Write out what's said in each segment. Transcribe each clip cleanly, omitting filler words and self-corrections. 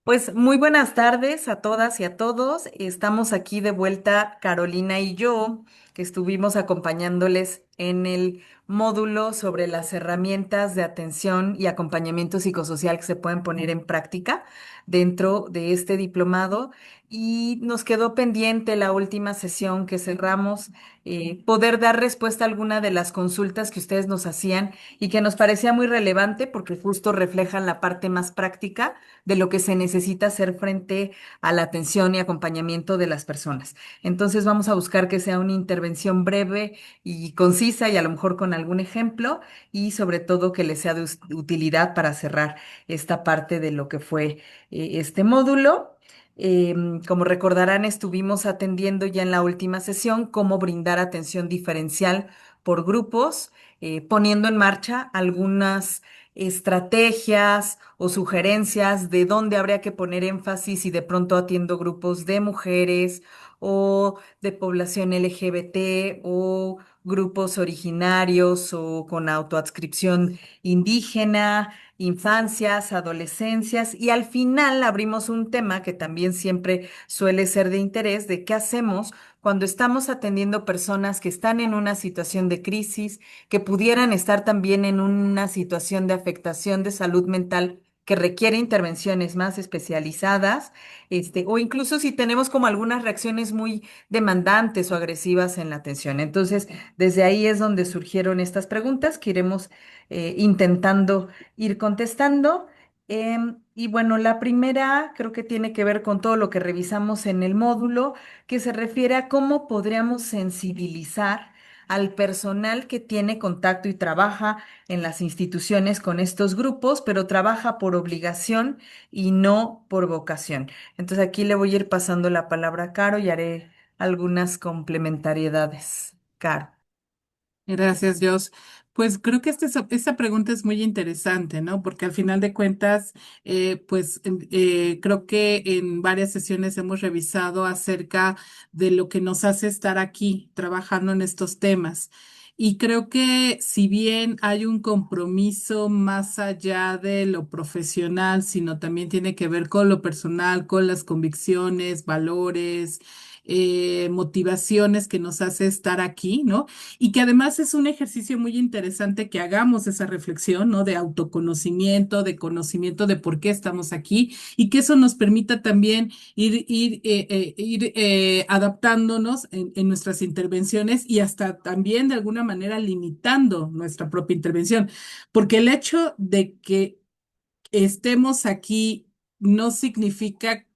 Pues muy buenas tardes a todas y a todos. Estamos aquí de vuelta Carolina y yo, que estuvimos acompañándoles en el módulo sobre las herramientas de atención y acompañamiento psicosocial que se pueden poner en práctica dentro de este diplomado. Y nos quedó pendiente la última sesión que cerramos, poder dar respuesta a alguna de las consultas que ustedes nos hacían y que nos parecía muy relevante porque justo reflejan la parte más práctica de lo que se necesita hacer frente a la atención y acompañamiento de las personas. Entonces vamos a buscar que sea una intervención breve y concisa y a lo mejor con algún ejemplo y sobre todo que les sea de utilidad para cerrar esta parte de lo que fue este módulo. Como recordarán, estuvimos atendiendo ya en la última sesión cómo brindar atención diferencial por grupos, poniendo en marcha algunas estrategias o sugerencias de dónde habría que poner énfasis si de pronto atiendo grupos de mujeres o de población LGBT o grupos originarios o con autoadscripción indígena, infancias, adolescencias y al final abrimos un tema que también siempre suele ser de interés de qué hacemos cuando estamos atendiendo personas que están en una situación de crisis, que pudieran estar también en una situación de afectación de salud mental que requiere intervenciones más especializadas, o incluso si tenemos como algunas reacciones muy demandantes o agresivas en la atención. Entonces, desde ahí es donde surgieron estas preguntas que iremos intentando ir contestando. Y bueno, la primera creo que tiene que ver con todo lo que revisamos en el módulo, que se refiere a cómo podríamos sensibilizar al personal que tiene contacto y trabaja en las instituciones con estos grupos, pero trabaja por obligación y no por vocación. Entonces aquí le voy a ir pasando la palabra a Caro y haré algunas complementariedades. Caro. Gracias, Josh. Pues creo que esta pregunta es muy interesante, ¿no? Porque al final de cuentas, creo que en varias sesiones hemos revisado acerca de lo que nos hace estar aquí trabajando en estos temas. Y creo que si bien hay un compromiso más allá de lo profesional, sino también tiene que ver con lo personal, con las convicciones, valores, motivaciones que nos hace estar aquí, ¿no? Y que además es un ejercicio muy interesante que hagamos esa reflexión, ¿no? De autoconocimiento, de conocimiento de por qué estamos aquí y que eso nos permita también ir adaptándonos en nuestras intervenciones y hasta también de alguna manera limitando nuestra propia intervención. Porque el hecho de que estemos aquí no significa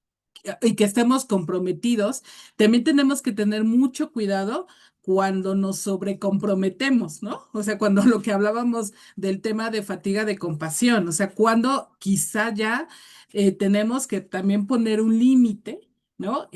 y que estemos comprometidos, también tenemos que tener mucho cuidado cuando nos sobrecomprometemos, ¿no? O sea, cuando lo que hablábamos del tema de fatiga de compasión, o sea, cuando quizá ya tenemos que también poner un límite. ¿No?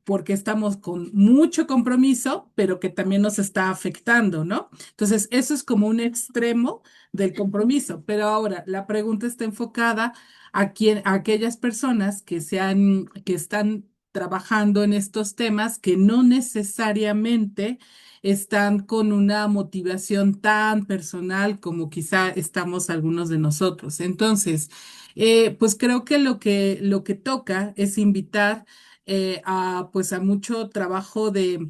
Porque estamos con mucho compromiso, pero que también nos está afectando, ¿no? Entonces, eso es como un extremo del compromiso. Pero ahora la pregunta está enfocada a aquellas personas que están trabajando en estos temas que no necesariamente están con una motivación tan personal como quizá estamos algunos de nosotros. Entonces, pues creo que lo que toca es invitar a mucho trabajo de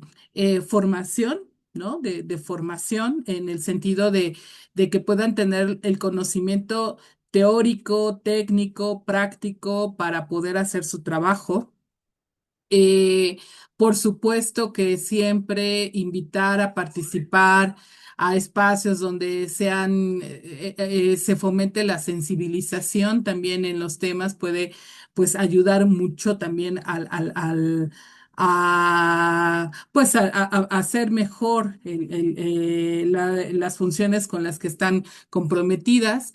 formación, ¿no? De formación en el sentido de que puedan tener el conocimiento teórico, técnico, práctico para poder hacer su trabajo. Eh, por supuesto que siempre invitar a participar a espacios donde se fomente la sensibilización también en los temas puede pues ayudar mucho también a hacer mejor las funciones con las que están comprometidas.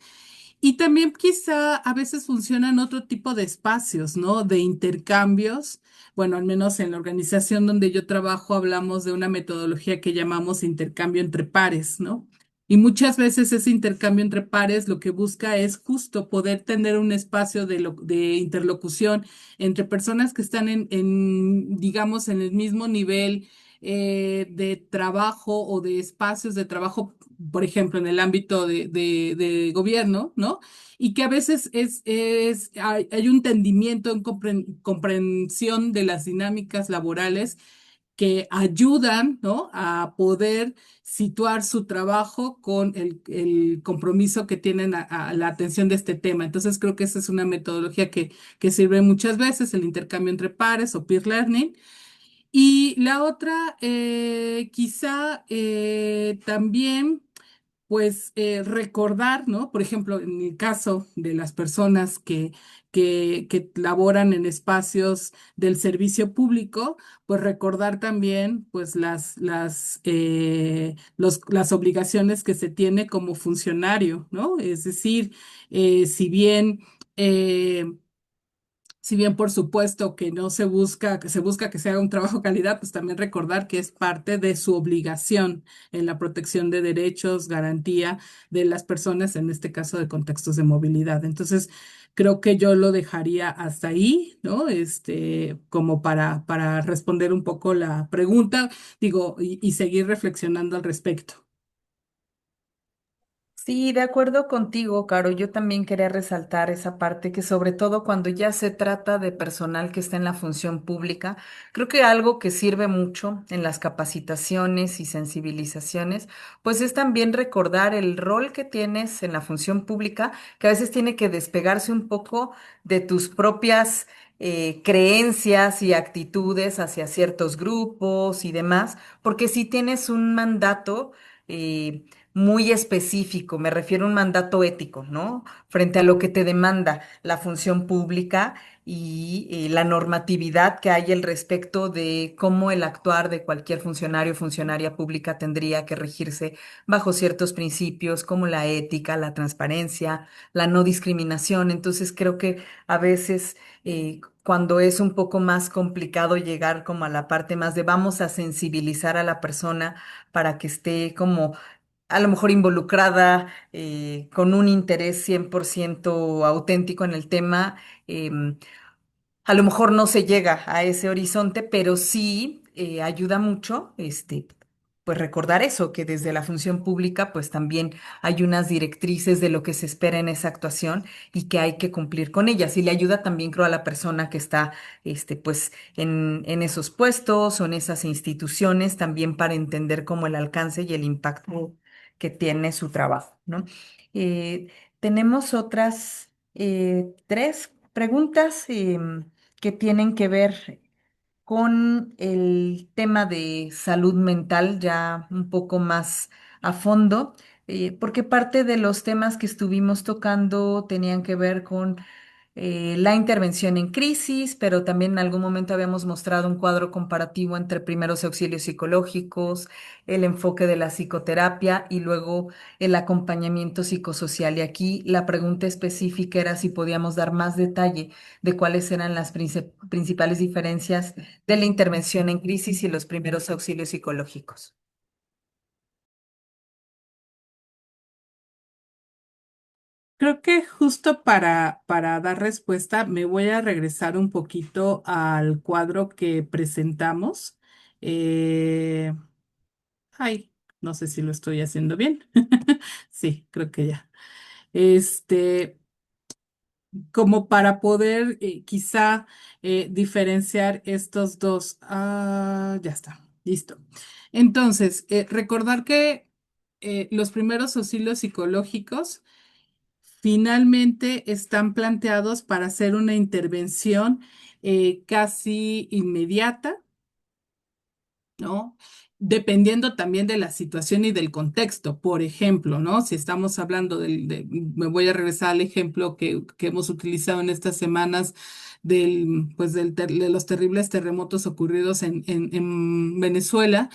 Y también quizá a veces funcionan otro tipo de espacios, ¿no? De intercambios. Bueno, al menos en la organización donde yo trabajo hablamos de una metodología que llamamos intercambio entre pares, ¿no? Y muchas veces ese intercambio entre pares lo que busca es justo poder tener un espacio de interlocución entre personas que están digamos, en el mismo nivel de trabajo o de espacios de trabajo, por ejemplo, en el ámbito de gobierno, ¿no? Y que a veces hay un entendimiento, en comprensión de las dinámicas laborales que ayudan, ¿no? A poder situar su trabajo con el compromiso que tienen a la atención de este tema. Entonces, creo que esa es una metodología que sirve muchas veces, el intercambio entre pares o peer learning. Y la otra, quizá también pues recordar, ¿no? Por ejemplo, en el caso de las personas que laboran en espacios del servicio público, pues recordar también, pues las obligaciones que se tiene como funcionario, ¿no? Es decir, si bien... eh, si bien por supuesto que no se busca, que se busca que se haga un trabajo de calidad, pues también recordar que es parte de su obligación en la protección de derechos, garantía de las personas, en este caso de contextos de movilidad. Entonces, creo que yo lo dejaría hasta ahí, ¿no? Como para responder un poco la pregunta, digo, y seguir reflexionando al respecto. Sí, de acuerdo contigo, Caro. Yo también quería resaltar esa parte que sobre todo cuando ya se trata de personal que está en la función pública, creo que algo que sirve mucho en las capacitaciones y sensibilizaciones, pues es también recordar el rol que tienes en la función pública, que a veces tiene que despegarse un poco de tus propias creencias y actitudes hacia ciertos grupos y demás, porque si tienes un mandato, eh, muy específico, me refiero a un mandato ético, ¿no? Frente a lo que te demanda la función pública y la normatividad que hay al respecto de cómo el actuar de cualquier funcionario o funcionaria pública tendría que regirse bajo ciertos principios como la ética, la transparencia, la no discriminación. Entonces creo que a veces cuando es un poco más complicado llegar como a la parte más de vamos a sensibilizar a la persona para que esté como a lo mejor involucrada con un interés 100% auténtico en el tema, a lo mejor no se llega a ese horizonte, pero sí ayuda mucho, pues recordar eso, que desde la función pública, pues también hay unas directrices de lo que se espera en esa actuación y que hay que cumplir con ellas. Y le ayuda también, creo, a la persona que está, pues, en esos puestos o en esas instituciones, también para entender como el alcance y el impacto que tiene su trabajo, ¿no? Eh, tenemos otras tres preguntas. Que tienen que ver con el tema de salud mental ya un poco más a fondo, porque parte de los temas que estuvimos tocando tenían que ver con la intervención en crisis, pero también en algún momento habíamos mostrado un cuadro comparativo entre primeros auxilios psicológicos, el enfoque de la psicoterapia y luego el acompañamiento psicosocial. Y aquí la pregunta específica era si podíamos dar más detalle de cuáles eran las principales diferencias de la intervención en crisis y los primeros auxilios psicológicos. Creo que justo para dar respuesta me voy a regresar un poquito al cuadro que presentamos. Eh, ay, no sé si lo estoy haciendo bien. Sí, creo que ya. Este, como para poder quizá diferenciar estos dos. Ah, ya está, listo. Entonces, recordar que los primeros auxilios psicológicos finalmente están planteados para hacer una intervención casi inmediata, ¿no? Dependiendo también de la situación y del contexto. Por ejemplo, ¿no? Si estamos hablando me voy a regresar al ejemplo que hemos utilizado en estas semanas de los terribles terremotos ocurridos en Venezuela.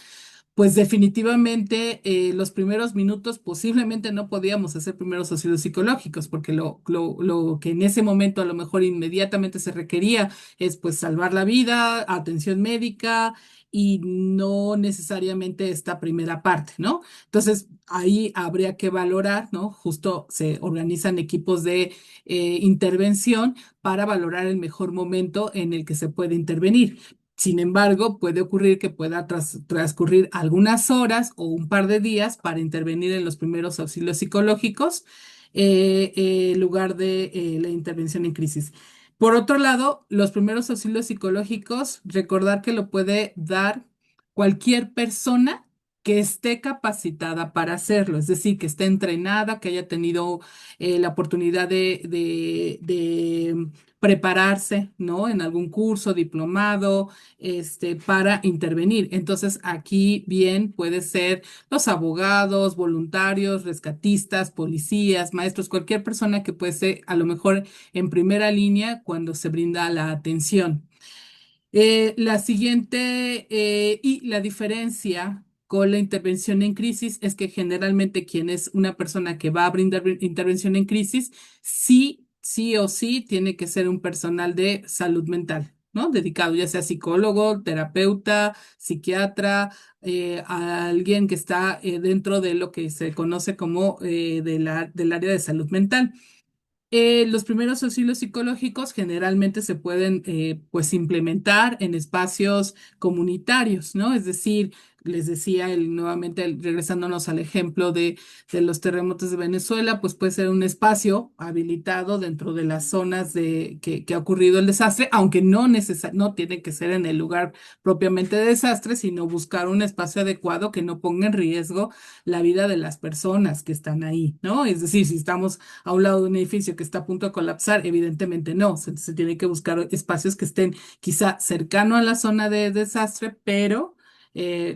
Pues definitivamente los primeros minutos posiblemente no podíamos hacer primeros auxilios psicológicos porque lo que en ese momento a lo mejor inmediatamente se requería es pues salvar la vida, atención médica y no necesariamente esta primera parte, ¿no? Entonces ahí habría que valorar, ¿no? Justo se organizan equipos de intervención para valorar el mejor momento en el que se puede intervenir. Sin embargo, puede ocurrir que pueda transcurrir algunas horas o un par de días para intervenir en los primeros auxilios psicológicos, en lugar de la intervención en crisis. Por otro lado, los primeros auxilios psicológicos, recordar que lo puede dar cualquier persona que esté capacitada para hacerlo, es decir, que esté entrenada, que haya tenido la oportunidad de prepararse, ¿no? En algún curso, diplomado, para intervenir. Entonces, aquí bien puede ser los abogados, voluntarios, rescatistas, policías, maestros, cualquier persona que puede ser a lo mejor en primera línea cuando se brinda la atención. La siguiente y la diferencia con la intervención en crisis es que generalmente quien es una persona que va a brindar intervención en crisis, sí o sí tiene que ser un personal de salud mental, ¿no? Dedicado, ya sea psicólogo, terapeuta, psiquiatra, a alguien que está dentro de lo que se conoce como del área de salud mental. Los primeros auxilios psicológicos generalmente se pueden pues implementar en espacios comunitarios, ¿no? Es decir, les decía nuevamente, regresándonos al ejemplo de los terremotos de Venezuela, pues puede ser un espacio habilitado dentro de las zonas que ha ocurrido el desastre, aunque no tiene que ser en el lugar propiamente de desastre, sino buscar un espacio adecuado que no ponga en riesgo la vida de las personas que están ahí, ¿no? Es decir, si estamos a un lado de un edificio que está a punto de colapsar, evidentemente no, se tiene que buscar espacios que estén quizá cercano a la zona de desastre, pero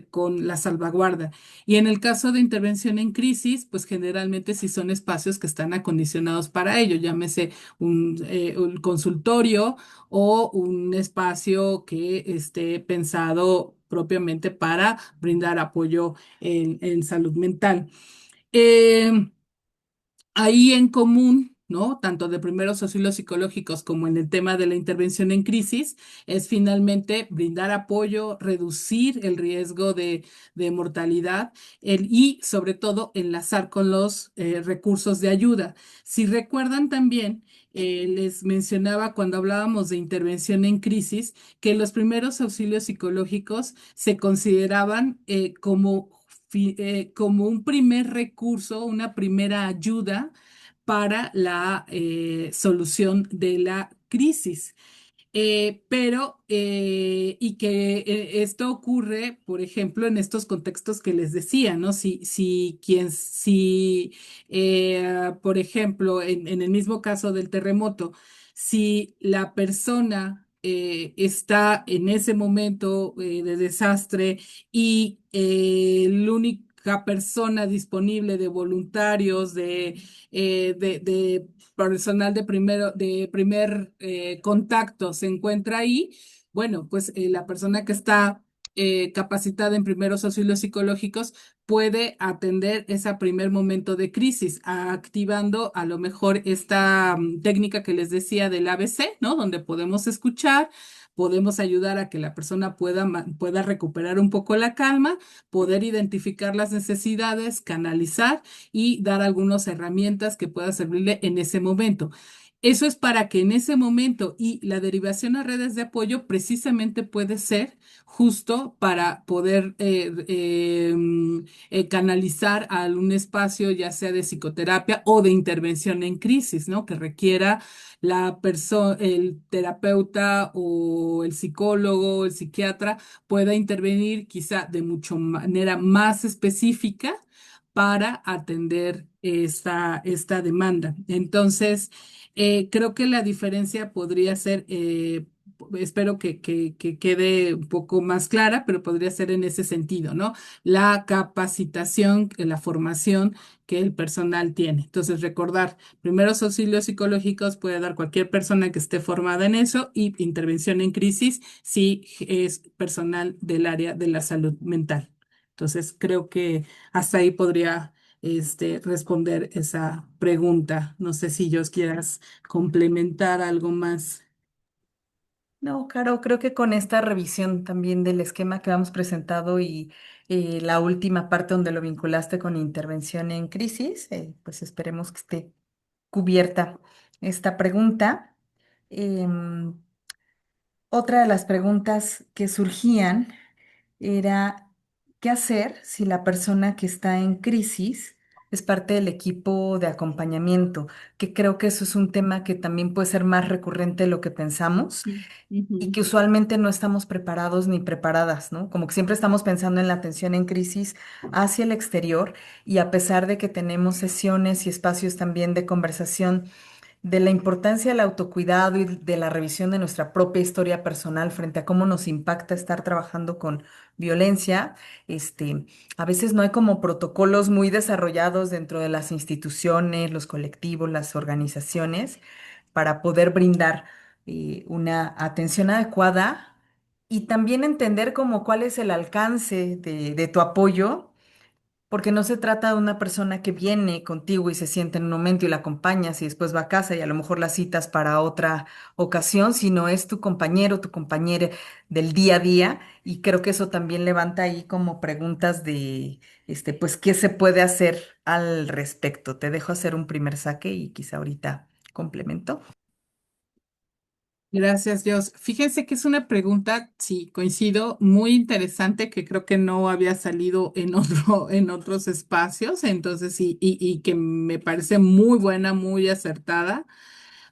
con la salvaguarda. Y en el caso de intervención en crisis, pues generalmente sí son espacios que están acondicionados para ello, llámese un consultorio o un espacio que esté pensado propiamente para brindar apoyo en salud mental. Eh, Ahí en común, ¿no? Tanto de primeros auxilios psicológicos como en el tema de la intervención en crisis, es finalmente brindar apoyo, reducir el riesgo de mortalidad y sobre todo enlazar con los recursos de ayuda. Si recuerdan también, les mencionaba cuando hablábamos de intervención en crisis que los primeros auxilios psicológicos se consideraban como un primer recurso, una primera ayuda para la solución de la crisis. Y que esto ocurre, por ejemplo, en estos contextos que les decía, ¿no? Por ejemplo, en el mismo caso del terremoto, si la persona está en ese momento de desastre y la única persona disponible de voluntarios, de personal de primer contacto se encuentra ahí, bueno, pues la persona que está capacitada en primeros auxilios psicológicos puede atender ese primer momento de crisis, activando a lo mejor esta técnica que les decía del ABC, ¿no? Donde podemos escuchar. Podemos ayudar a que la persona pueda recuperar un poco la calma, poder identificar las necesidades, canalizar y dar algunas herramientas que pueda servirle en ese momento. Eso es para que en ese momento y la derivación a redes de apoyo precisamente puede ser justo para poder canalizar a algún espacio, ya sea de psicoterapia o de intervención en crisis, ¿no? Que requiera el terapeuta o el psicólogo o el psiquiatra pueda intervenir quizá de mucho manera más específica para atender esta demanda. Entonces, creo que la diferencia podría ser, espero que quede un poco más clara, pero podría ser en ese sentido, ¿no? La capacitación, la formación que el personal tiene. Entonces, recordar, primeros auxilios psicológicos puede dar cualquier persona que esté formada en eso y intervención en crisis si es personal del área de la salud mental. Entonces, creo que hasta ahí podría responder esa pregunta. No sé si yo quieras complementar algo más. No, Caro, creo que con esta revisión también del esquema que hemos presentado y la última parte donde lo vinculaste con intervención en crisis, pues esperemos que esté cubierta esta pregunta. Em, Otra de las preguntas que surgían era, ¿qué hacer si la persona que está en crisis es parte del equipo de acompañamiento? Que creo que eso es un tema que también puede ser más recurrente de lo que pensamos Mm, y ujú. que usualmente no estamos preparados ni preparadas, ¿no? Como que siempre estamos pensando en la atención en crisis hacia el exterior y a pesar de que tenemos sesiones y espacios también de conversación de la importancia del autocuidado y de la revisión de nuestra propia historia personal frente a cómo nos impacta estar trabajando con violencia, a veces no hay como protocolos muy desarrollados dentro de las instituciones, los colectivos, las organizaciones, para poder brindar una atención adecuada y también entender como cuál es el alcance de tu apoyo porque no se trata de una persona que viene contigo y se sienta en un momento y la acompañas y después va a casa y a lo mejor la citas para otra ocasión, sino es tu compañero, tu compañera del día a día. Y creo que eso también levanta ahí como preguntas de, pues, ¿qué se puede hacer al respecto? Te dejo hacer un primer saque y quizá ahorita complemento. Gracias, Dios. Fíjense que es una pregunta, sí, coincido, muy interesante que creo que no había salido en en otros espacios, entonces sí, y que me parece muy buena, muy acertada,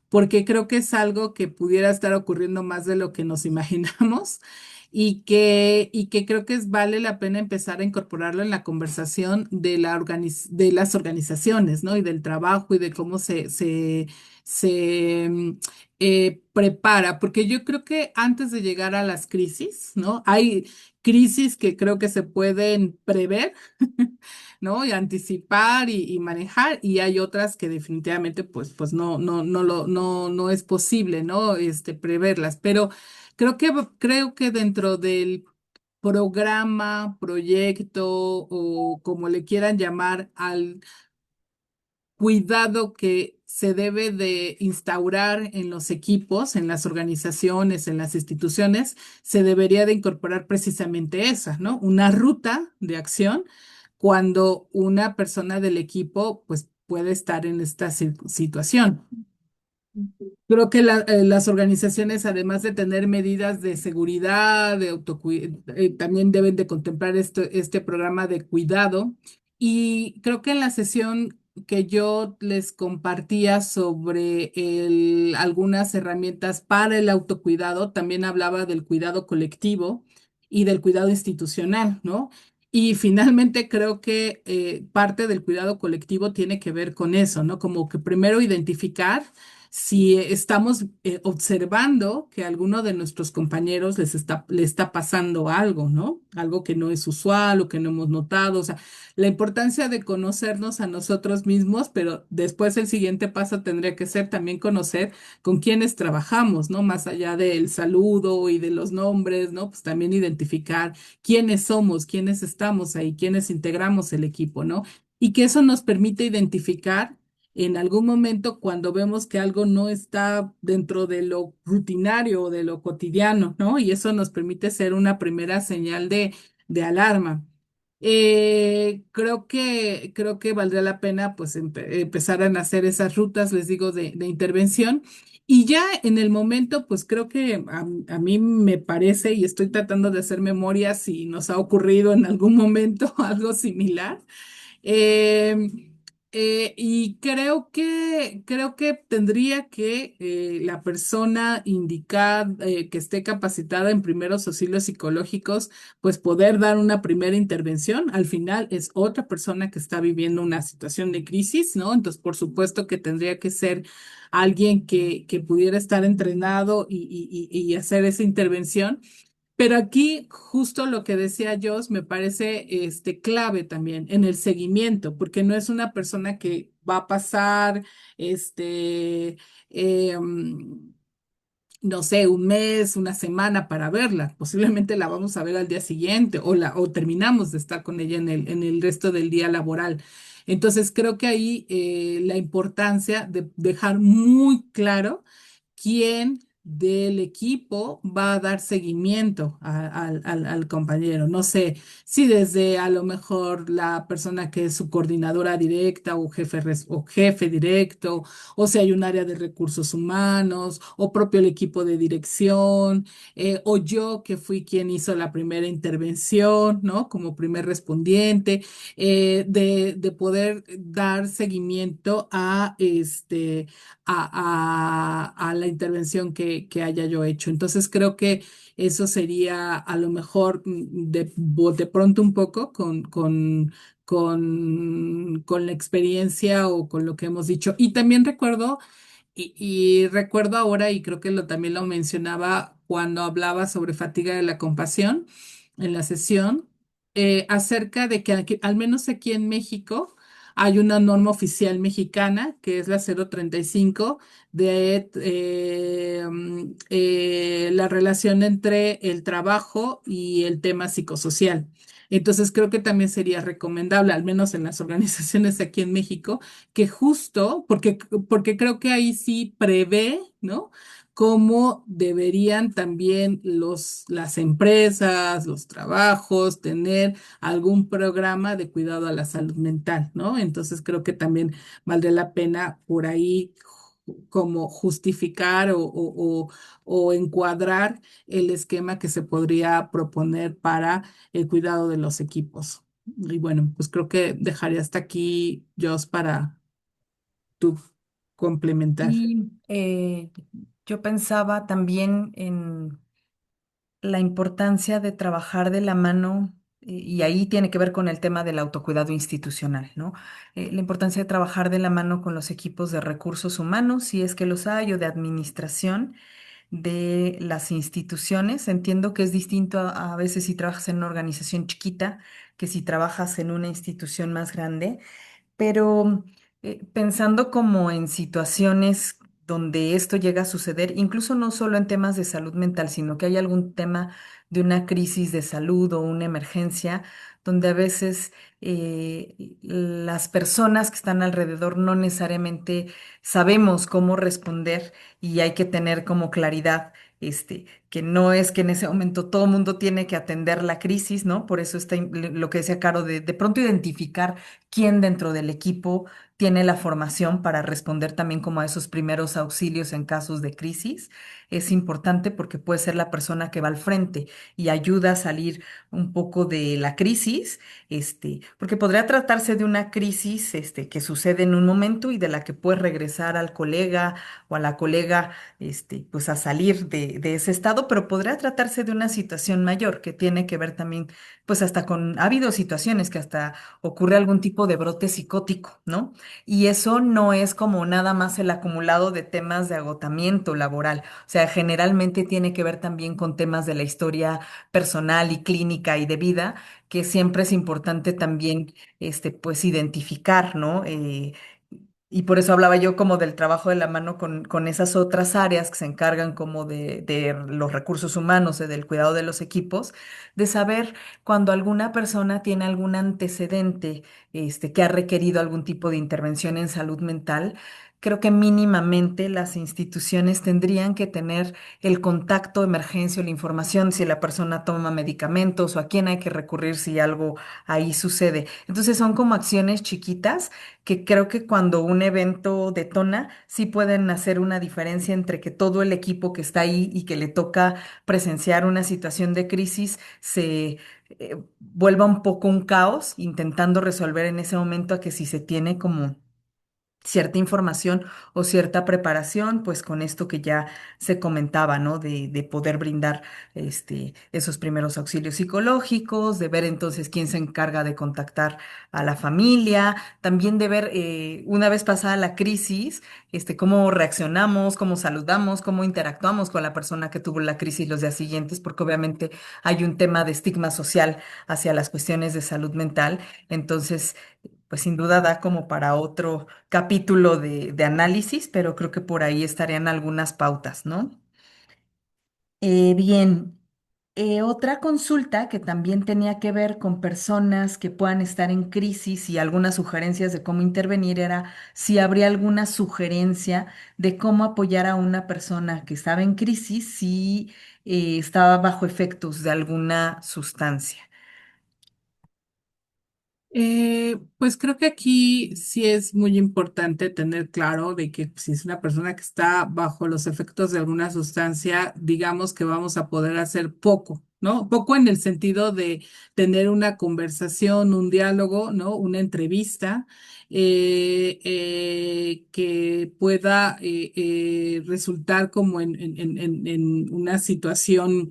porque creo que es algo que pudiera estar ocurriendo más de lo que nos imaginamos y que creo que vale la pena empezar a incorporarlo en la conversación de de las organizaciones, ¿no? Y del trabajo y de cómo se prepara, porque yo creo que antes de llegar a las crisis, ¿no? Hay crisis que creo que se pueden prever, ¿no? Y anticipar y manejar, y hay otras que definitivamente, pues no es posible, ¿no? Preverlas, pero creo que dentro del programa, proyecto o como le quieran llamar al cuidado que se debe de instaurar en los equipos, en las organizaciones, en las instituciones, se debería de incorporar precisamente esa, ¿no? Una ruta de acción cuando una persona del equipo, pues, puede estar en esta situación. Creo que las organizaciones, además de tener medidas de seguridad, de también deben de contemplar este programa de cuidado. Y creo que en la sesión que yo les compartía sobre algunas herramientas para el autocuidado, también hablaba del cuidado colectivo y del cuidado institucional, ¿no? Y finalmente creo que parte del cuidado colectivo tiene que ver con eso, ¿no? Como que primero identificar si estamos observando que a alguno de nuestros compañeros le está pasando algo, ¿no? Algo que no es usual o que no hemos notado. O sea, la importancia de conocernos a nosotros mismos, pero después el siguiente paso tendría que ser también conocer con quiénes trabajamos, ¿no? Más allá del saludo y de los nombres, ¿no? Pues también identificar quiénes somos, quiénes estamos ahí, quiénes integramos el equipo, ¿no? Y que eso nos permite identificar en algún momento cuando vemos que algo no está dentro de lo rutinario o de lo cotidiano, ¿no? Y eso nos permite ser una primera señal de alarma. Creo que valdría la pena pues empezar a hacer esas rutas, les digo, de intervención. Y ya en el momento, pues creo que a mí me parece, y estoy tratando de hacer memoria si nos ha ocurrido en algún momento algo similar. Eh, y creo que tendría que la persona indicada, que esté capacitada en primeros auxilios psicológicos, pues poder dar una primera intervención. Al final es otra persona que está viviendo una situación de crisis, ¿no? Entonces, por supuesto que tendría que ser alguien que pudiera estar entrenado y hacer esa intervención. Pero aquí justo lo que decía Joss me parece clave también en el seguimiento, porque no es una persona que va a pasar este no sé, un mes, una semana para verla. Posiblemente la vamos a ver al día siguiente o terminamos de estar con ella en en el resto del día laboral. Entonces creo que ahí la importancia de dejar muy claro quién del equipo va a dar seguimiento al compañero. No sé si desde a lo mejor la persona que es su coordinadora directa o o jefe directo, o si hay un área de recursos humanos, o propio el equipo de dirección, o yo que fui quien hizo la primera intervención, ¿no? Como primer respondiente, de poder dar seguimiento a a la intervención que haya yo hecho. Entonces creo que eso sería a lo mejor de pronto un poco con la experiencia o con lo que hemos dicho. Y también recuerdo, y recuerdo ahora, y creo que también lo mencionaba cuando hablaba sobre fatiga de la compasión en la sesión, acerca de que al menos aquí en México hay una norma oficial mexicana que es la 035 de la relación entre el trabajo y el tema psicosocial. Entonces creo que también sería recomendable, al menos en las organizaciones aquí en México, que justo, porque creo que ahí sí prevé, ¿no? Cómo deberían también las empresas, los trabajos, tener algún programa de cuidado a la salud mental, ¿no? Entonces creo que también valdría la pena por ahí como justificar o encuadrar el esquema que se podría proponer para el cuidado de los equipos. Y bueno, pues creo que dejaría hasta aquí, Jos, para tú complementar. Y yo pensaba también en la importancia de trabajar de la mano, y ahí tiene que ver con el tema del autocuidado institucional, ¿no? La importancia de trabajar de la mano con los equipos de recursos humanos, si es que los hay, o de administración de las instituciones. Entiendo que es distinto a veces si trabajas en una organización chiquita que si trabajas en una institución más grande, pero pensando como en situaciones donde esto llega a suceder, incluso no solo en temas de salud mental, sino que hay algún tema de una crisis de salud o una emergencia, donde a veces las personas que están alrededor no necesariamente sabemos cómo responder, y hay que tener como claridad. Que no es que en ese momento todo el mundo tiene que atender la crisis, ¿no? Por eso está lo que decía Caro, de pronto identificar quién dentro del equipo tiene la formación para responder también como a esos primeros auxilios en casos de crisis. Es importante porque puede ser la persona que va al frente y ayuda a salir un poco de la crisis, porque podría tratarse de una crisis, que sucede en un momento y de la que puede regresar al colega o a la colega, pues a salir de ese estado, pero podría tratarse de una situación mayor que tiene que ver también, pues hasta ha habido situaciones que hasta ocurre algún tipo de brote psicótico, ¿no? Y eso no es como nada más el acumulado de temas de agotamiento laboral. O sea, generalmente tiene que ver también con temas de la historia personal y clínica y de vida, que siempre es importante también, pues identificar, ¿no? Y por eso hablaba yo como del trabajo de la mano con esas otras áreas que se encargan como de los recursos humanos, del cuidado de los equipos, de saber cuando alguna persona tiene algún antecedente, que ha requerido algún tipo de intervención en salud mental. Creo que mínimamente las instituciones tendrían que tener el contacto de emergencia o la información si la persona toma medicamentos o a quién hay que recurrir si algo ahí sucede. Entonces son como acciones chiquitas que creo que cuando un evento detona, sí pueden hacer una diferencia entre que todo el equipo que está ahí y que le toca presenciar una situación de crisis se vuelva un poco un caos, intentando resolver en ese momento, a que si se tiene como cierta información o cierta preparación, pues con esto que ya se comentaba, ¿no? De poder brindar esos primeros auxilios psicológicos, de ver entonces quién se encarga de contactar a la familia, también de ver, una vez pasada la crisis, cómo reaccionamos, cómo saludamos, cómo interactuamos con la persona que tuvo la crisis los días siguientes, porque obviamente hay un tema de estigma social hacia las cuestiones de salud mental. Entonces, pues sin duda da como para otro capítulo de análisis, pero creo que por ahí estarían algunas pautas, ¿no? Bien. Otra consulta que también tenía que ver con personas que puedan estar en crisis y algunas sugerencias de cómo intervenir era si habría alguna sugerencia de cómo apoyar a una persona que estaba en crisis si estaba bajo efectos de alguna sustancia. Pues creo que aquí sí es muy importante tener claro de que si es una persona que está bajo los efectos de alguna sustancia, digamos que vamos a poder hacer poco, ¿no? Poco en el sentido de tener una conversación, un diálogo, ¿no? Una entrevista que pueda resultar como en una situación,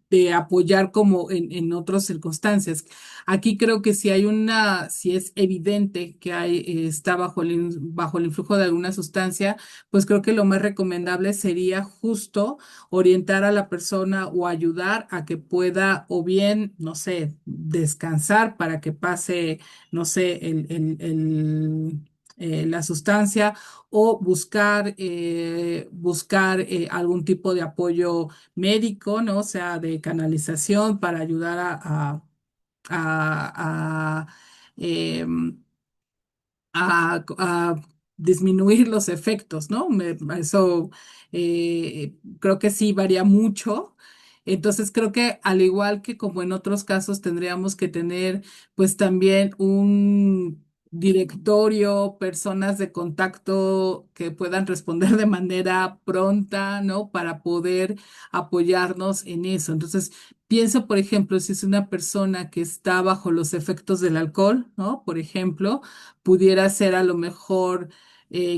de apoyar como en otras circunstancias. Aquí creo que si es evidente que está bajo el influjo de alguna sustancia, pues creo que lo más recomendable sería justo orientar a la persona o ayudar a que pueda o bien, no sé, descansar para que pase, no sé, la sustancia o buscar algún tipo de apoyo médico, ¿no? O sea, de canalización para ayudar a, em, a disminuir los efectos, ¿no? Eso creo que sí varía mucho. Entonces creo que al igual que como en otros casos tendríamos que tener pues también un directorio, personas de contacto que puedan responder de manera pronta, ¿no? Para poder apoyarnos en eso. Entonces, pienso, por ejemplo, si es una persona que está bajo los efectos del alcohol, ¿no? Por ejemplo, pudiera ser a lo mejor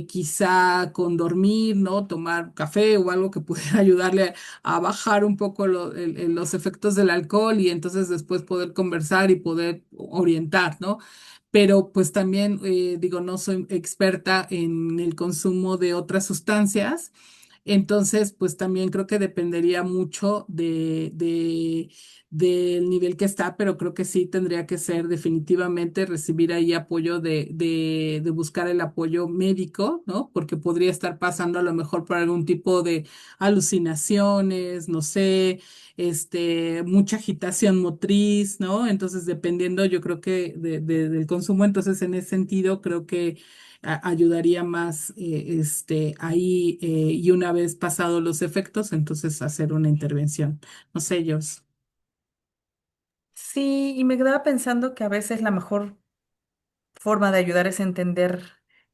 quizá con dormir, ¿no? Tomar café o algo que pudiera ayudarle a bajar un poco los efectos del alcohol y entonces después poder conversar y poder orientar, ¿no? Pero pues también digo, no soy experta en el consumo de otras sustancias. Entonces, pues también creo que dependería mucho del nivel que está, pero creo que sí tendría que ser definitivamente recibir ahí apoyo de buscar el apoyo médico, ¿no? Porque podría estar pasando a lo mejor por algún tipo de alucinaciones, no sé, mucha agitación motriz, ¿no? Entonces, dependiendo, yo creo que del consumo, entonces en ese sentido, creo que ayudaría más ahí y una vez pasados los efectos, entonces hacer una intervención. No sé, Jos. Sí, y me quedaba pensando que a veces la mejor forma de ayudar es entender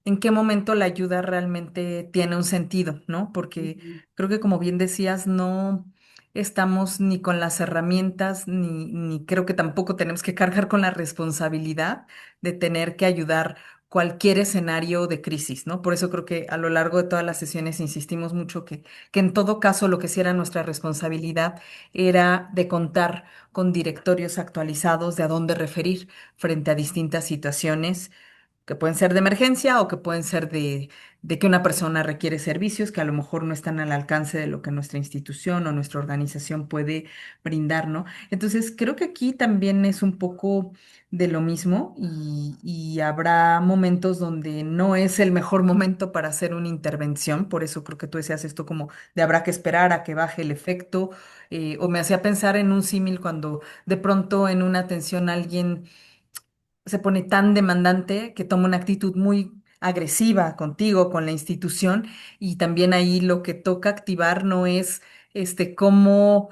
en qué momento la ayuda realmente tiene un sentido, ¿no? Porque creo que como bien decías, no estamos ni con las herramientas, ni creo que tampoco tenemos que cargar con la responsabilidad de tener que ayudar cualquier escenario de crisis, ¿no? Por eso creo que a lo largo de todas las sesiones insistimos mucho que en todo caso lo que sí era nuestra responsabilidad era de contar con directorios actualizados de a dónde referir frente a distintas situaciones que pueden ser de emergencia o que pueden ser de que una persona requiere servicios que a lo mejor no están al alcance de lo que nuestra institución o nuestra organización puede brindar, ¿no? Entonces, creo que aquí también es un poco de lo mismo y habrá momentos donde no es el mejor momento para hacer una intervención, por eso creo que tú decías esto como de habrá que esperar a que baje el efecto, o me hacía pensar en un símil cuando de pronto en una atención alguien se pone tan demandante que toma una actitud muy agresiva contigo, con la institución, y también ahí lo que toca activar no es cómo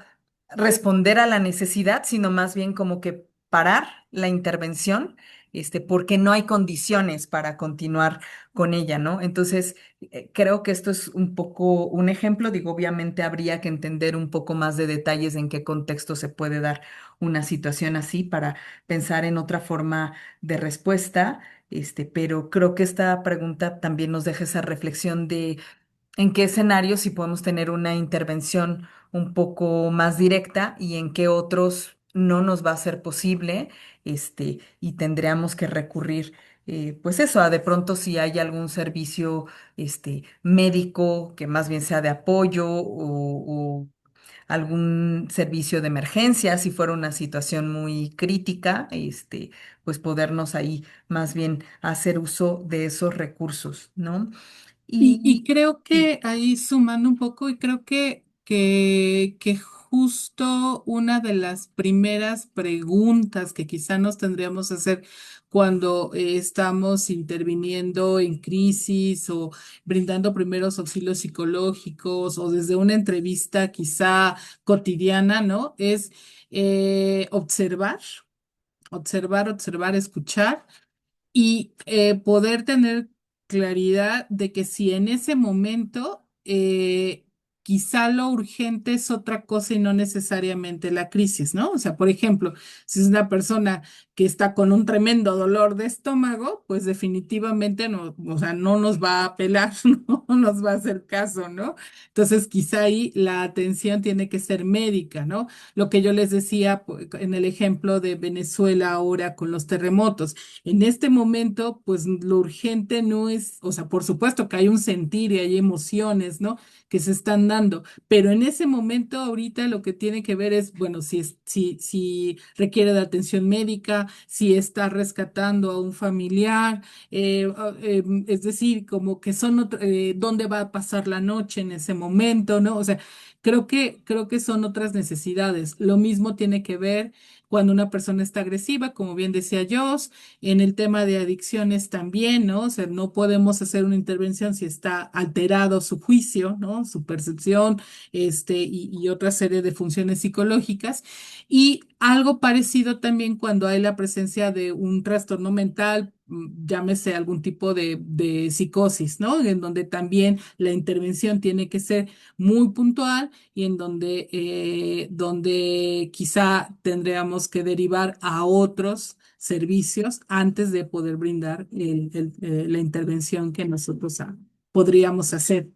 responder a la necesidad, sino más bien como que parar la intervención, porque no hay condiciones para continuar con ella, ¿no? Entonces, creo que esto es un poco un ejemplo, digo, obviamente habría que entender un poco más de detalles en qué contexto se puede dar una situación así para pensar en otra forma de respuesta, pero creo que esta pregunta también nos deja esa reflexión de en qué escenarios si podemos tener una intervención un poco más directa y en qué otros no nos va a ser posible, y tendríamos que recurrir, pues eso, a de pronto si hay algún servicio, médico que más bien sea de apoyo o algún servicio de emergencia, si fuera una situación muy crítica, pues podernos ahí más bien hacer uso de esos recursos, ¿no? Y Y creo sí. que ahí sumando un poco, y creo que que justo una de las primeras preguntas que quizá nos tendríamos que hacer cuando estamos interviniendo en crisis o brindando primeros auxilios psicológicos o desde una entrevista quizá cotidiana, ¿no? Es observar, observar, escuchar y poder tener claridad de que si en ese momento quizá lo urgente es otra cosa y no necesariamente la crisis, ¿no? O sea, por ejemplo, si es una persona que está con un tremendo dolor de estómago, pues definitivamente no, o sea, no nos va a apelar, no nos va a hacer caso, ¿no? Entonces, quizá ahí la atención tiene que ser médica, ¿no? Lo que yo les decía en el ejemplo de Venezuela ahora con los terremotos. En este momento, pues lo urgente no es, o sea, por supuesto que hay un sentir y hay emociones, ¿no? Que se están dando, pero en ese momento ahorita lo que tiene que ver es, bueno, si requiere de atención médica, si está rescatando a un familiar, es decir, como que son, dónde va a pasar la noche en ese momento, ¿no? O sea, creo que son otras necesidades. Lo mismo tiene que ver cuando una persona está agresiva, como bien decía Jos, en el tema de adicciones también, ¿no? O sea, no podemos hacer una intervención si está alterado su juicio, ¿no? Su percepción, y otra serie de funciones psicológicas. Y algo parecido también cuando hay la presencia de un trastorno mental, llámese algún tipo de psicosis, ¿no? En donde también la intervención tiene que ser muy puntual y en donde quizá tendríamos que derivar a otros servicios antes de poder brindar la intervención que nosotros podríamos hacer.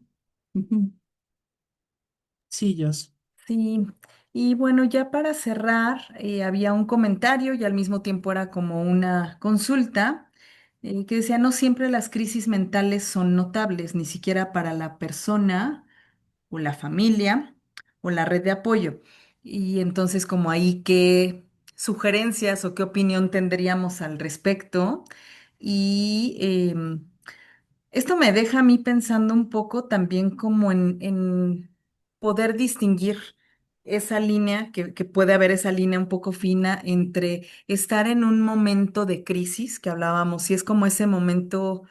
Ujú. Sí, Jos. Sí, y bueno, ya para cerrar, había un comentario y al mismo tiempo era como una consulta que decía, no siempre las crisis mentales son notables, ni siquiera para la persona o la familia o la red de apoyo. Y entonces, como ahí, ¿qué sugerencias o qué opinión tendríamos al respecto? Y esto me deja a mí pensando un poco también como en poder distinguir esa línea, que puede haber esa línea un poco fina entre estar en un momento de crisis, que hablábamos, si es como ese momento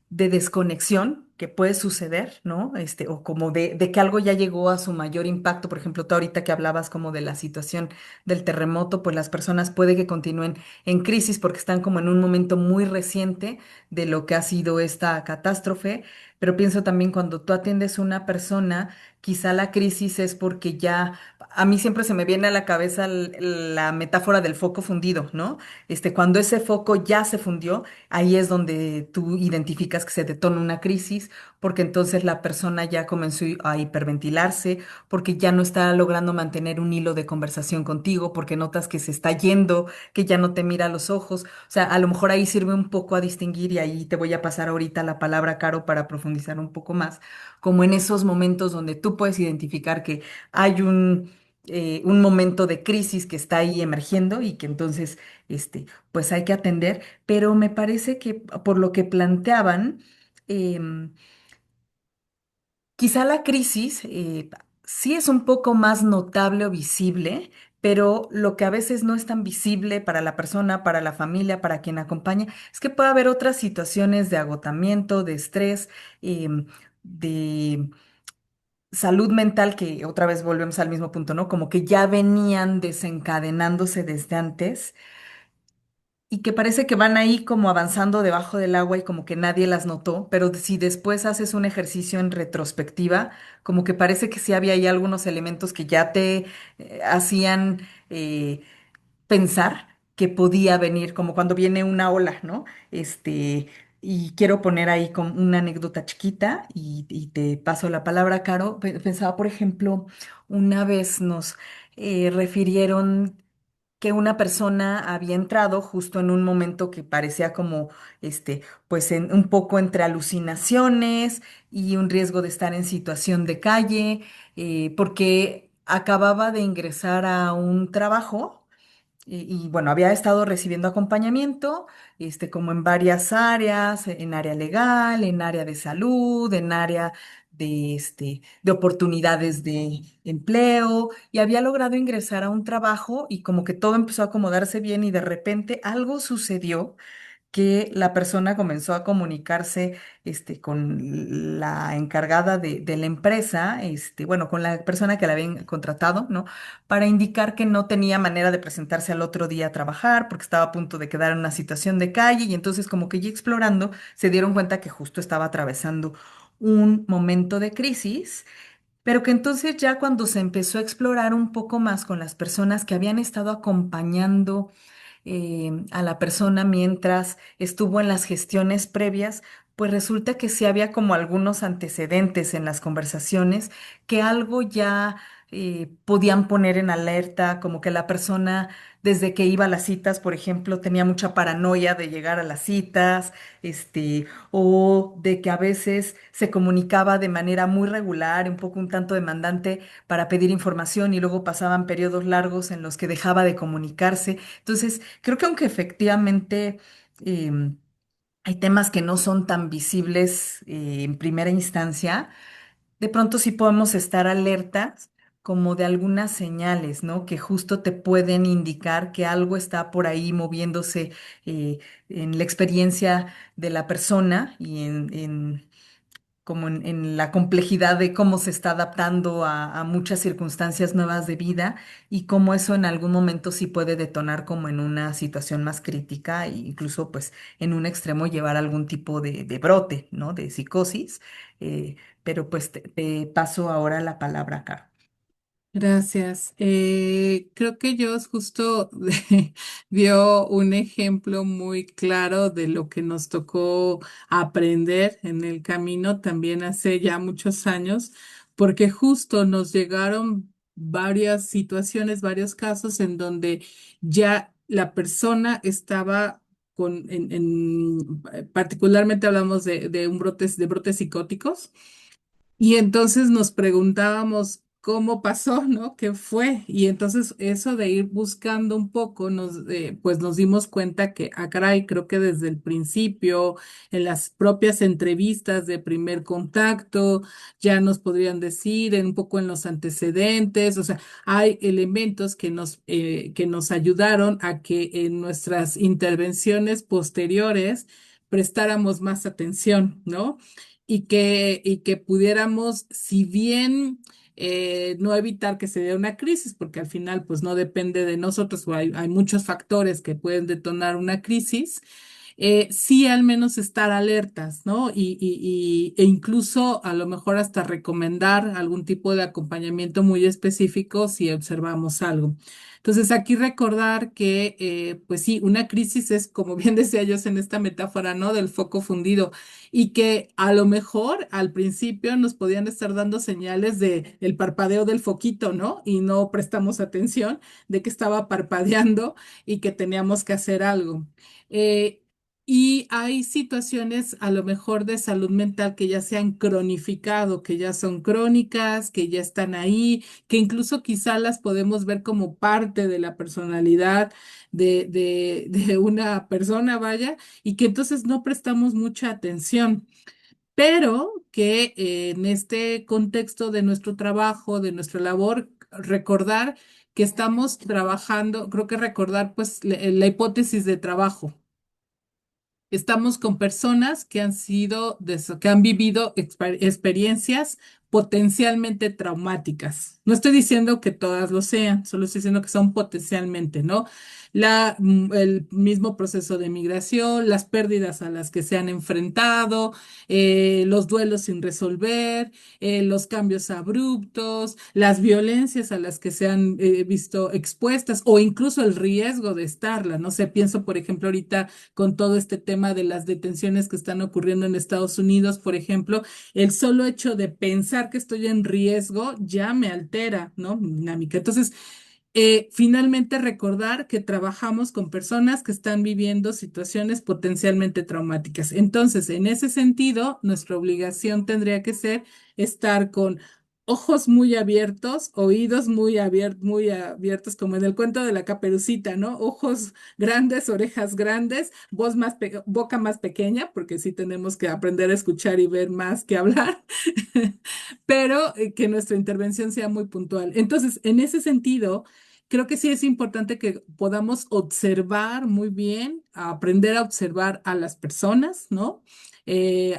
de desconexión que puede suceder, ¿no? O como de que algo ya llegó a su mayor impacto. Por ejemplo, tú ahorita que hablabas como de la situación del terremoto, pues las personas puede que continúen en crisis porque están como en un momento muy reciente de lo que ha sido esta catástrofe. Pero pienso también cuando tú atiendes a una persona, quizá la crisis es porque ya, a mí siempre se me viene a la cabeza la metáfora del foco fundido, ¿no? Cuando ese foco ya se fundió, ahí es donde tú identificas que se detona una crisis, porque entonces la persona ya comenzó a hiperventilarse, porque ya no está logrando mantener un hilo de conversación contigo, porque notas que se está yendo, que ya no te mira a los ojos. O sea, a lo mejor ahí sirve un poco a distinguir y ahí te voy a pasar ahorita la palabra, Caro, para profundizar un poco más, como en esos momentos donde tú puedes identificar que hay un momento de crisis que está ahí emergiendo y que entonces, pues hay que atender, pero me parece que por lo que planteaban, em, quizá la crisis sí es un poco más notable o visible, pero lo que a veces no es tan visible para la persona, para la familia, para quien acompaña, es que puede haber otras situaciones de agotamiento, de estrés, de salud mental, que otra vez volvemos al mismo punto, ¿no? Como que ya venían desencadenándose desde antes y que parece que van ahí como avanzando debajo del agua y como que nadie las notó, pero si después haces un ejercicio en retrospectiva, como que parece que sí había ahí algunos elementos que ya te hacían pensar que podía venir, como cuando viene una ola, ¿no? Y quiero poner ahí como una anécdota chiquita y te paso la palabra, Caro. Pensaba, por ejemplo, una vez nos refirieron que una persona había entrado justo en un momento que parecía como, pues un poco entre alucinaciones y un riesgo de estar en situación de calle, porque acababa de ingresar a un trabajo bueno, había estado recibiendo acompañamiento, como en varias áreas, en área legal, en área de salud, en área de oportunidades de empleo y había logrado ingresar a un trabajo y como que todo empezó a acomodarse bien y de repente algo sucedió que la persona comenzó a comunicarse con la encargada de la empresa, bueno, con la persona que la habían contratado, ¿no? Para indicar que no tenía manera de presentarse al otro día a trabajar porque estaba a punto de quedar en una situación de calle y entonces como que ya explorando se dieron cuenta que justo estaba atravesando un momento de crisis. Pero que entonces ya cuando se empezó a explorar un poco más con las personas que habían estado acompañando a la persona mientras estuvo en las gestiones previas, pues resulta que sí había como algunos antecedentes en las conversaciones que algo ya podían poner en alerta, como que la persona desde que iba a las citas, por ejemplo, tenía mucha paranoia de llegar a las citas, o de que a veces se comunicaba de manera muy regular, un poco un tanto demandante para pedir información y luego pasaban periodos largos en los que dejaba de comunicarse. Entonces, creo que aunque efectivamente hay temas que no son tan visibles en primera instancia, de pronto sí podemos estar alertas como de algunas señales, ¿no? Que justo te pueden indicar que algo está por ahí moviéndose eh, en la experiencia de la persona y como en la complejidad de cómo se está adaptando a muchas circunstancias nuevas de vida y cómo eso en algún momento sí puede detonar como en una situación más crítica e incluso pues en un extremo llevar a algún tipo de brote, ¿no? De psicosis. Pero pues te paso ahora la palabra, Caro. Gracias. Creo que yo justo dio un ejemplo muy claro de lo que nos tocó aprender en el camino también hace ya muchos años, porque justo nos llegaron varias situaciones, varios casos en donde ya la persona estaba particularmente hablamos de un de brotes psicóticos y entonces nos preguntábamos cómo pasó, ¿no? ¿Qué fue? Y entonces eso de ir buscando un poco, pues nos dimos cuenta que, caray, creo que desde el principio, en las propias entrevistas de primer contacto, ya nos podrían decir un poco en los antecedentes, o sea, hay elementos que nos ayudaron a que en nuestras intervenciones posteriores prestáramos más atención, ¿no? Y que pudiéramos, si bien no evitar que se dé una crisis, porque al final pues no depende de nosotros, o hay muchos factores que pueden detonar una crisis, sí al menos estar alertas, ¿no? E incluso a lo mejor hasta recomendar algún tipo de acompañamiento muy específico si observamos algo. Entonces, aquí recordar que, pues sí, una crisis es, como bien decía yo en esta metáfora, ¿no? Del foco fundido y que a lo mejor al principio nos podían estar dando señales de el parpadeo del foquito, ¿no? Y no prestamos atención de que estaba parpadeando y que teníamos que hacer algo. Eh, y hay situaciones a lo mejor de salud mental que ya se han cronificado, que ya son crónicas, que ya están ahí, que incluso quizá las podemos ver como parte de la personalidad de una persona, vaya, y que entonces no prestamos mucha atención, pero que en este contexto de nuestro trabajo, de nuestra labor, recordar que estamos trabajando, creo que recordar pues la hipótesis de trabajo. Estamos con personas que han que han vivido experiencias potencialmente traumáticas. No estoy diciendo que todas lo sean, solo estoy diciendo que son potencialmente, ¿no? El mismo proceso de migración, las pérdidas a las que se han enfrentado, los duelos sin resolver, los cambios abruptos, las violencias a las que se han visto expuestas o incluso el riesgo de estarla. No sé, pienso, por ejemplo, ahorita con todo este tema de las detenciones que están ocurriendo en Estados Unidos, por ejemplo, el solo hecho de pensar que estoy en riesgo ya me altera, ¿no? Mi dinámica. Entonces, finalmente recordar que trabajamos con personas que están viviendo situaciones potencialmente traumáticas. Entonces, en ese sentido, nuestra obligación tendría que ser estar con ojos muy abiertos, oídos muy abiertos, como en el cuento de la Caperucita, ¿no? Ojos grandes, orejas grandes, boca más pequeña, porque sí tenemos que aprender a escuchar y ver más que hablar, pero que nuestra intervención sea muy puntual. Entonces, en ese sentido, creo que sí es importante que podamos observar muy bien, aprender a observar a las personas, ¿no?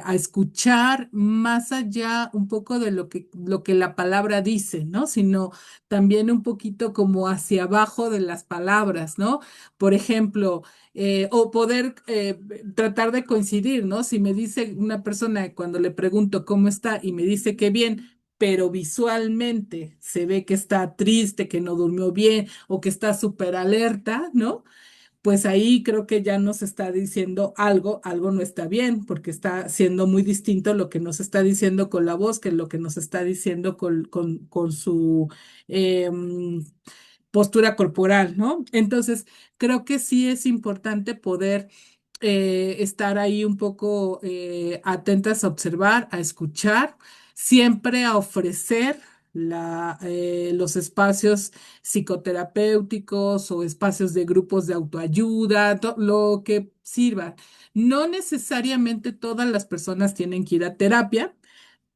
A escuchar más allá un poco de lo que la palabra dice, ¿no? Sino también un poquito como hacia abajo de las palabras, ¿no? Por ejemplo, o poder tratar de coincidir, ¿no? Si me dice una persona cuando le pregunto cómo está y me dice que bien, pero visualmente se ve que está triste, que no durmió bien o que está súper alerta, ¿no? Pues ahí creo que ya nos está diciendo algo no está bien, porque está siendo muy distinto lo que nos está diciendo con la voz que lo que nos está diciendo con su postura corporal, ¿no? Entonces, creo que sí es importante poder estar ahí un poco atentas a observar, a escuchar, siempre a ofrecer los espacios psicoterapéuticos o espacios de grupos de autoayuda, lo que sirva. No necesariamente todas las personas tienen que ir a terapia.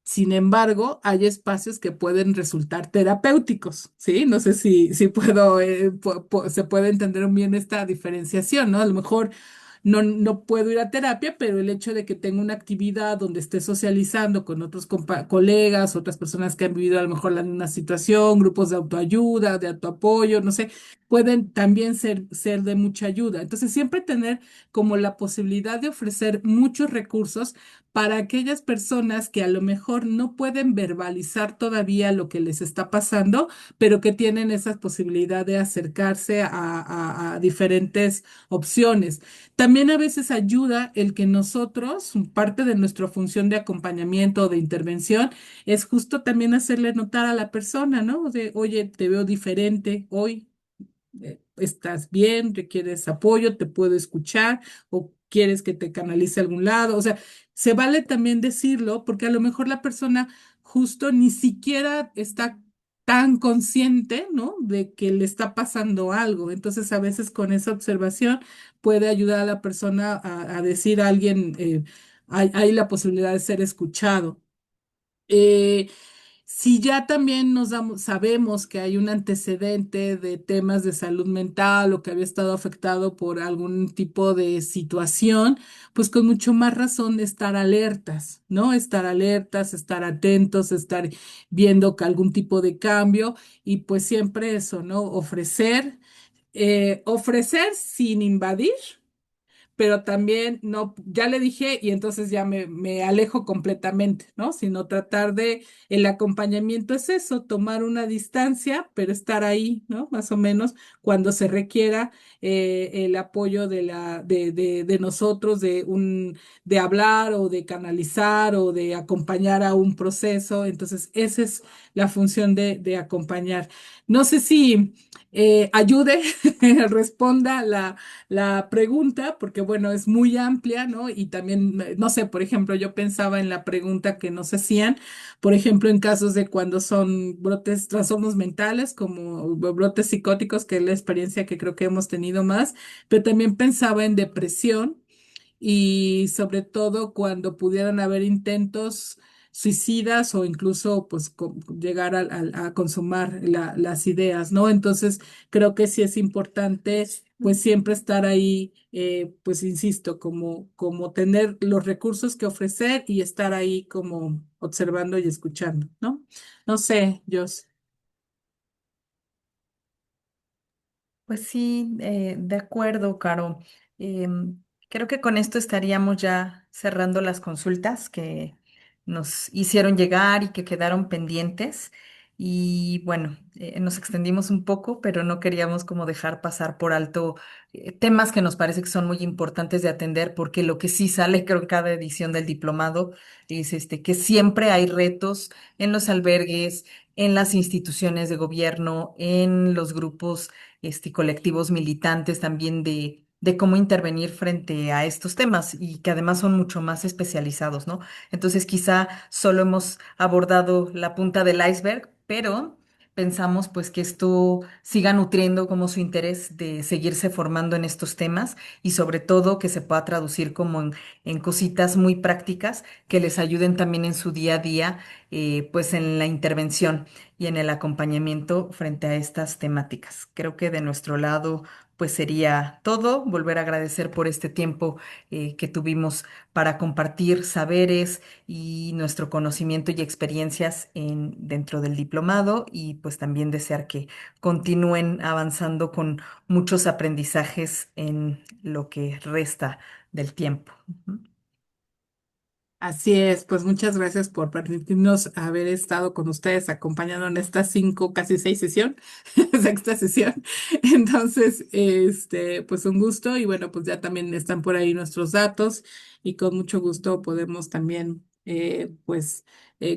Sin embargo, hay espacios que pueden resultar terapéuticos, ¿sí? No sé si puedo, se puede entender bien esta diferenciación, ¿no? A lo mejor no puedo ir a terapia, pero el hecho de que tenga una actividad donde esté socializando con otros colegas, otras personas que han vivido a lo mejor la misma situación, grupos de autoayuda, de autoapoyo, no sé, pueden también ser de mucha ayuda. Entonces, siempre tener como la posibilidad de ofrecer muchos recursos para aquellas personas que a lo mejor no pueden verbalizar todavía lo que les está pasando, pero que tienen esa posibilidad de acercarse a diferentes opciones. También a veces ayuda el que nosotros, parte de nuestra función de acompañamiento o de intervención, es justo también hacerle notar a la persona, ¿no? De, oye, te veo diferente hoy, estás bien, requieres apoyo, te puedo escuchar o quieres que te canalice a algún lado. O sea, se vale también decirlo porque a lo mejor la persona justo ni siquiera está tan consciente, ¿no? De que le está pasando algo. Entonces, a veces con esa observación puede ayudar a la persona a decir a alguien, hay la posibilidad de ser escuchado. Eh, si ya también sabemos que hay un antecedente de temas de salud mental o que había estado afectado por algún tipo de situación, pues con mucho más razón estar alertas, ¿no? Estar alertas, estar atentos, estar viendo que algún tipo de cambio y pues siempre eso, ¿no? Ofrecer sin invadir, pero también no, ya le dije y entonces ya me alejo completamente, ¿no? Sino tratar de, el acompañamiento es eso, tomar una distancia, pero estar ahí, ¿no? Más o menos cuando se requiera el apoyo de nosotros, de hablar o de canalizar o de acompañar a un proceso. Entonces, esa es la función de acompañar. No sé si ayude, responda la pregunta, porque bueno, es muy amplia, ¿no? Y también, no sé, por ejemplo, yo pensaba en la pregunta que nos hacían, por ejemplo, en casos de cuando son brotes, trastornos mentales, como brotes psicóticos, que es la experiencia que creo que hemos tenido más, pero también pensaba en depresión y sobre todo cuando pudieran haber intentos suicidas o incluso pues llegar a consumar las ideas, ¿no? Entonces creo que sí es importante pues siempre estar ahí, pues insisto, como tener los recursos que ofrecer y estar ahí como observando y escuchando, ¿no? No sé, Jos. Pues sí, de acuerdo, Caro. Creo que con esto estaríamos ya cerrando las consultas que nos hicieron llegar y que quedaron pendientes. Y bueno, nos extendimos un poco, pero no queríamos como dejar pasar por alto temas que nos parece que son muy importantes de atender, porque lo que sí sale, creo, en cada edición del diplomado es que siempre hay retos en los albergues, en las instituciones de gobierno, en los grupos colectivos militantes también de cómo intervenir frente a estos temas y que además son mucho más especializados, ¿no? Entonces quizá solo hemos abordado la punta del iceberg, pero pensamos pues que esto siga nutriendo como su interés de seguirse formando en estos temas y sobre todo que se pueda traducir como en cositas muy prácticas que les ayuden también en su día a día, pues en la intervención y en el acompañamiento frente a estas temáticas. Creo que de nuestro lado pues sería todo. Volver a agradecer por este tiempo que tuvimos para compartir saberes y nuestro conocimiento y experiencias dentro del diplomado y pues también desear que continúen avanzando con muchos aprendizajes en lo que resta del tiempo. Ujú. Así es, pues muchas gracias por permitirnos haber estado con ustedes acompañando en esta cinco, casi seis sesión, sexta sesión. Entonces, pues un gusto y bueno, pues ya también están por ahí nuestros datos y con mucho gusto podemos también,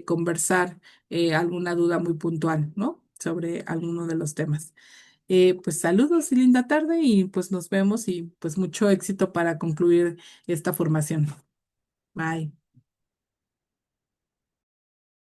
conversar alguna duda muy puntual, ¿no? Sobre alguno de los temas. Pues saludos y linda tarde y pues nos vemos y pues mucho éxito para concluir esta formación. Bye.